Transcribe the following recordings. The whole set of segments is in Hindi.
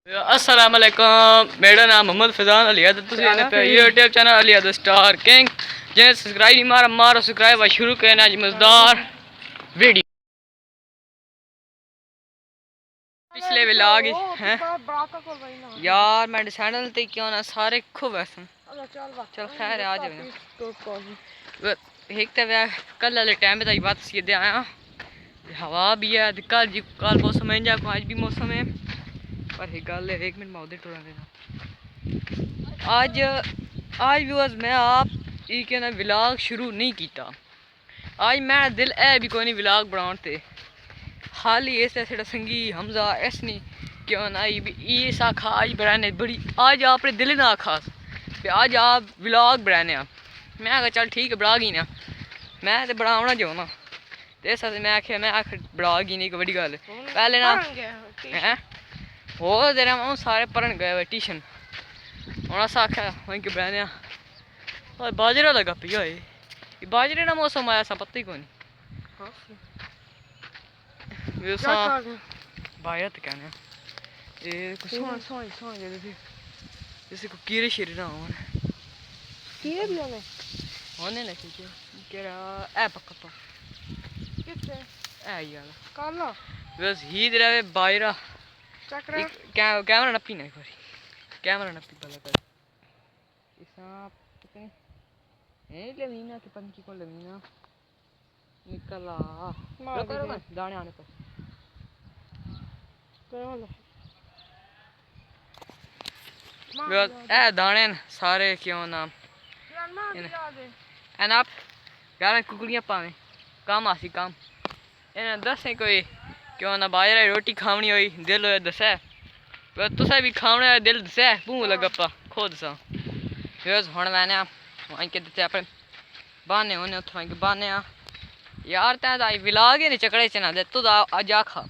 अस्सलाम वालेकुम, मेरा नाम मोहम्मद फैजान अलियाद पे यूट्यूब चैनल अलियाद स्टार किंग जे सब्सक्राइब नहीं मारा मारो सब्सक्राइब शुरू करना आज मजेदार वीडियो। पिछले व्लॉग हैं यार मैं चैनल ते क्यों ना सारे खूब ऐसे चल खैर आ जाओ एक तो कल वाले टाइम पे बात सीधे आया हवा भी है कल मौसम है आज भी मौसम है पर एक गल है 1 मिनट में उधर टुरा देना आज आज भी बस मैं आप के ना व्लॉग शुरू नहीं किया। आज मैं दिल है भी कोई नहीं व्लॉग बनाते हाल ही ऐसे ऐसे संगी हमजा ऐसनी क्यों ना ये सा खा आज बनाने बड़ी आज आपने दिल ना खास आज आप व्लॉग बनाने मैं आखा चल ठीक है बड़ा गई ना मैं तो बनाना जो ना तो इस मैं आखिया मैं आख बड़ा गई नहीं बड़ी गल पहले ना हैं हो तेरा मैं सारे पढ़न गए हुए ट्यूशन हूँ अस आख्या वहीं के बनाने और बाजरे का गप्प होए बाजरे का मौसम आया सा पता ही कौन बाहर तो कहने जैसे को कीड़े शीरे ना होने लगे केड़ा ए पक्का तो कितने ए यार काला बस ही रहे बाहर कैमरा नप्पी ना एक कैमरा नप्पी भला कर लवीना के पंखी को लवीना निकला दाने आने पर ए दाने सारे क्यों ना आप यार कुकड़ियाँ पावे काम आसी काम इन्हें दसें कोई क्यों ना बाजरा रोटी खावनी हुई दिल हो दसे तुसें भी खावने दिल दसे भूं लगा पा खुद सा हूँ मैंने वहीं के दिते अपने बहाने होने उत्थों वहीं बहाने यार तैं व्लॉग ही नहीं चकड़े च ना दे तू अज आखा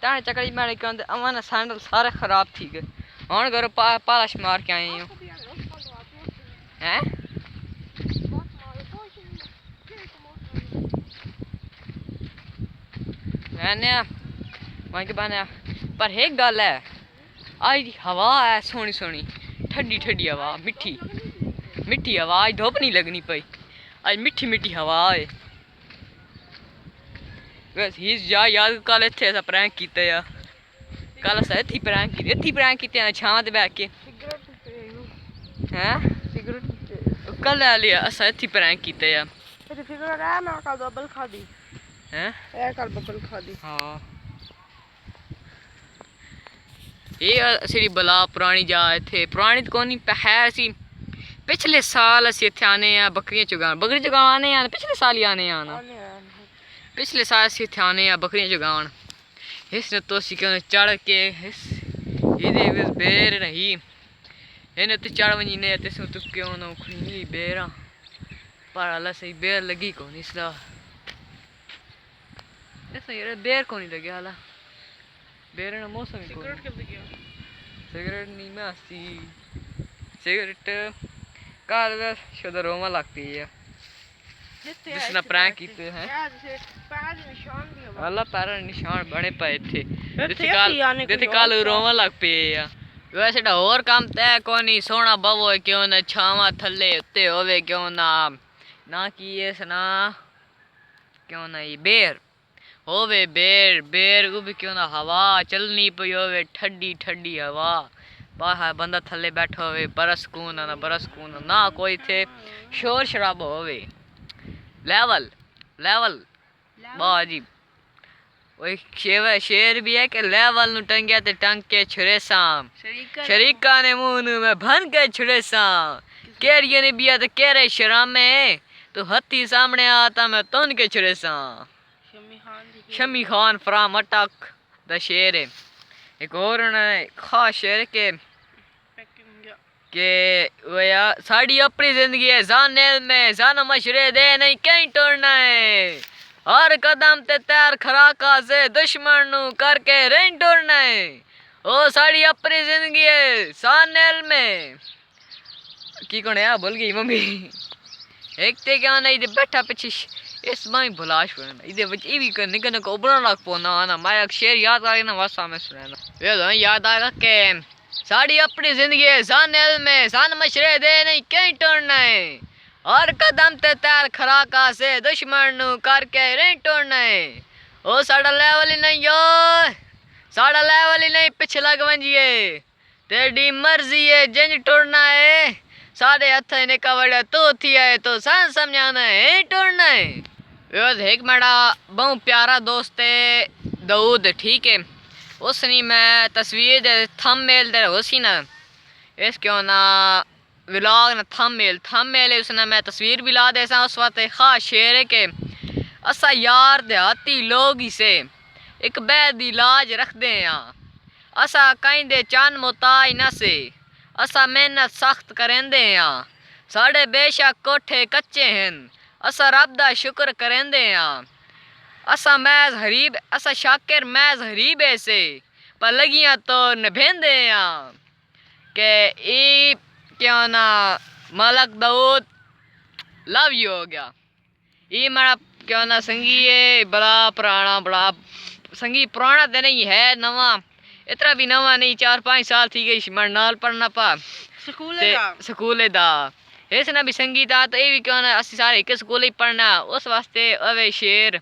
तैं चकड़ी मैंने क्यों अमन सैंडल सारे खराब थी गए हूँ करो पालश मार के आए हैं मैंने वहीं के बहाने पर एक गल है आज हवा है सोनी सोनी ठंडी ठंडी हवा मिठी हवा आज धुप नहीं लगनी पई आज मिठी मिठी हवा है बस ही जा याद कल इत्थे अस प्रैंक कीते या कल अस इत्थे प्रैंक कीते छां ते बैठ के हैं कल वाले अस इत्थे प्रैंक कीते या हाँ ये सी बला पुरानी जा इत्थे पुरानी तो कौन है सी पिछले साल अस इत्थे आने बकरियां चुगान बकरी चुगाने पिछले साल ही आने पिछले साल अस इत्थे आने बकरियां चुगान इसने तो क्यों चढ़ के बेर नहीं इन्हें तो चढ़ वही ने तो क्यों ना उखड़ी बेर पर अल्लाह सही बेर लगी कौन इसका यार बेर को नहीं लगे हाला बेर ना मौसम सिगरेट नहीं मैं हसी सिगरेट कल शुद्ध रोमा लगती है जिसने प्रैंक कीते हैं अल्लाह पैर निशान बने पे थे कल रोमा लग पे वैसे होर काम तय को नहीं सोना बवो क्यों ना छावा थले उत्ते होवे क्यों ना की सना क्यों ना ये बेर होवे बेर भी क्यों ना हवा चलनी पई होवे ठंडी ठंडी हवा बाहर बंदा थले बैठा होवे बरस कून ना कोई थे शोर शराबा होवे लेवल बाजी वही शेर भी है कि लेवल नु टंगिया ते टंग के छुरे साम शरीका ने मुंह में भन के छुरे साम केरिए ने बिया ते केरे शरामे तो हत्ती सामने आता मैं तन के छुरे साम शमी खान फराम अटक द शेर है एक और खास शेर के वया साड़ी अपनी जिंदगी है जानेल में जान मशरे दे नहीं कहीं टोड़ना है हर कदम ते तैर खराका से दुश्मन नु करके रें टोड़ना है ओ साड़ी अपनी जिंदगी है जानेल में की कौन है बोल गई मम्मी एक ते क्या नहीं बैठा पीछे इस माई भुलाश पड़ना इधे विच ई भी निक निक उबरन लग पोना ना मैं एक शेर याद आ ना वासा में सुनाना वे याद आएगा के साड़ी अपनी जिंदगी सान में सान मशरे दे नहीं कहीं टोड़ना है हर कदम ते तैर खराका से दुश्मन नु करके नहीं टोड़ना है ओ साड़ा लेवल ही नहीं यो साड़ा लेवल ही नहीं पिछे लग वंजिए तेरी मर्जी है जिंज टोड़ना है सारे हथ ने कवड़ा तो थी है तो सान समझाना है टोड़ना है एक मेरा बहुत प्यारा दोस्त है दाऊद ठीक है उसने मैं तस्वीर दे थंबनेल दे होसी ना इस क्यों ना व्लॉग ना थंबनेल उसने मैं तस्वीर भी ला दे सा उस वक्त खास शेर है के असा यार देहाती लोग ही से एक बैद इलाज रख दे यहाँ असा कहीं दे चान मोताज न से असा मेहनत सख्त करेंदे यहाँ साढ़े बेशक कोठे कच्चे हैं असा रब दा शुक्र करेंदे यहाँ असा मैज हरीब असा शाकिर मैज हरीब ऐसे पर लगियाँ तो नभेंदे यहाँ के ई क्या ना मलक दाऊद लव यू हो गया ई मेरा क्या ना संगी है बड़ा पुराना बड़ा संगी पुराना तो नहीं है नवा इतना भी नवा नहीं 4-5 साल थी गई मैं नाल पढ़ना पा स्कूल दा इसने भी संगीत आ तो ये भी क्यों ना असि सारे एक स्कूल ही पढ़ना उस वास्ते अवे शेर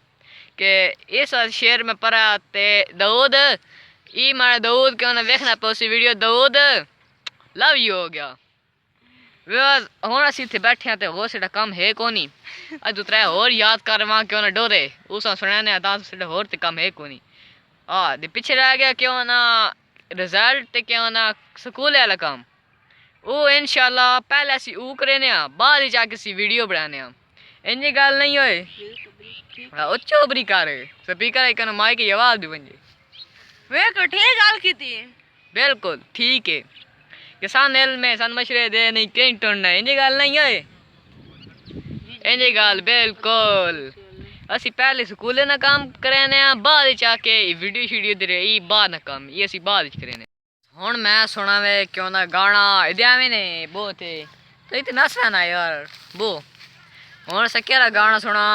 के इस शेर में पढ़ा ते दाऊद ई मारा दाऊद क्यों ना देखना पे उसी वीडियो दाऊद लव यू हो गया हूँ असी इतने बैठे हैं तो हो साडा काम है कोनी अज दूसरा होर याद कर वहाँ क्यों ना डोरे उस सुनाने दास साडा होर ते काम है कोनी दे पीछे रह गया क्यों ना रिजल्ट क्यों ना स्कूल वाला काम वो इंशाल्लाह पहले असी ऊ करे बाद ही जाके सी वीडियो बनाने इंजी गल नहीं होए उच्चो बरी कर स्पीकर एक माइक की आवाज भी बन जाए वे को ठीक गल की थी बिल्कुल ठीक है किसान एल में सन मशरे दे नहीं कहीं टोड़ना इंजी गल नहीं होए इंजी गल बिल्कुल असी पहले स्कूले ना काम करेने बाद जाके वीडियो शीडियो दे रही बाद ना काम ये असी बाद करेने हुण मैं सुना वे क्यों ना गाना इद्या में ने बो थे तो इतने नसना ना यार बो हुण से केरा गाना सुना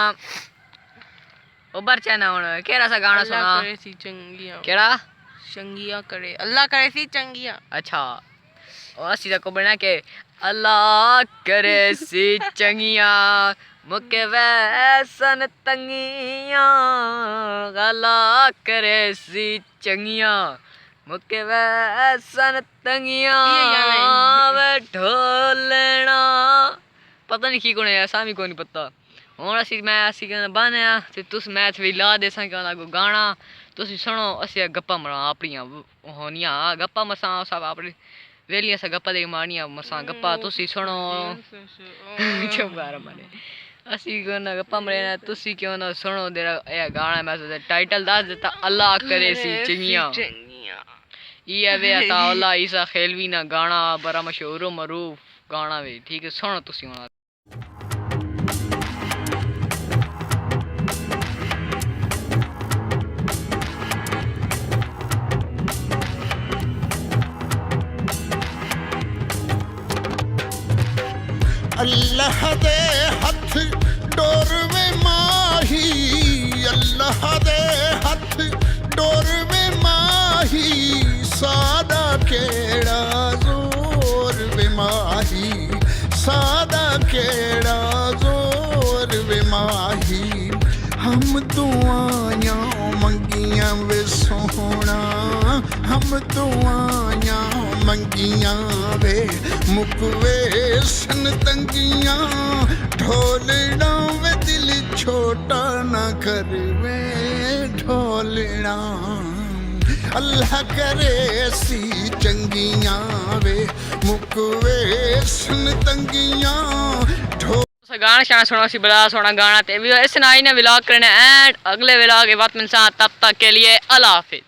उबर चाना हुण केरा सा गाना सुना करे सी चंगिया केड़ा चंगिया करे अल्लाह करे सी चंगिया अच्छा और असी को बना के अल्लाह करे सी चंगिया मुके वैसन तंगिया अल्लाह करे सी चंगिया मुके वैसन तंगिया वे ढोलना पता नहीं की कौन है ऐसा भी कोई नहीं पता हूँ असी मैं असी बने ते तुस मैथ भी ला दे सा को गाना तुसी सुनो असी गप्पा मरा अपनियां होनियां गप्पा मसा सब अपनी वेलियां सा गप्पा दे मारनियां मसा गप्पा तुसी सुनो चुप कर मारे असी क्यों ना गप्पा मरे तुसी क्यों ना सुनो तेरा ये गाना मैं टाइटल दस देता अल्लाह करे सी चंगिया ये वे अल्लाह ईसा खेलवी ना गाना बड़ा मशहूर मरूफ गाना वे ठीक है सुनो तुसी हुन अल्लाह दे हथ डोरवे माही अल्लाह दे हथ डोरवे माही सादा केड़ा जोर वे माही सादा केड़ा जोर वे माही हम दुआयां मंगियां वे सोहना हम दुआयां मंगियां वे मुकवे सन तंगियां ढोलना वे दिल छोटा ना करवे ढोलना अल्लाह करे सी चंगियां वे मुकवे सन तंगियां गाना शाना सुना सी बड़ा सोना गाना ते इस नाई ने व्लॉग करना एंड अगले व्लॉग के बाद मिलसा तब तक के लिए अल्लाह हाफिज़।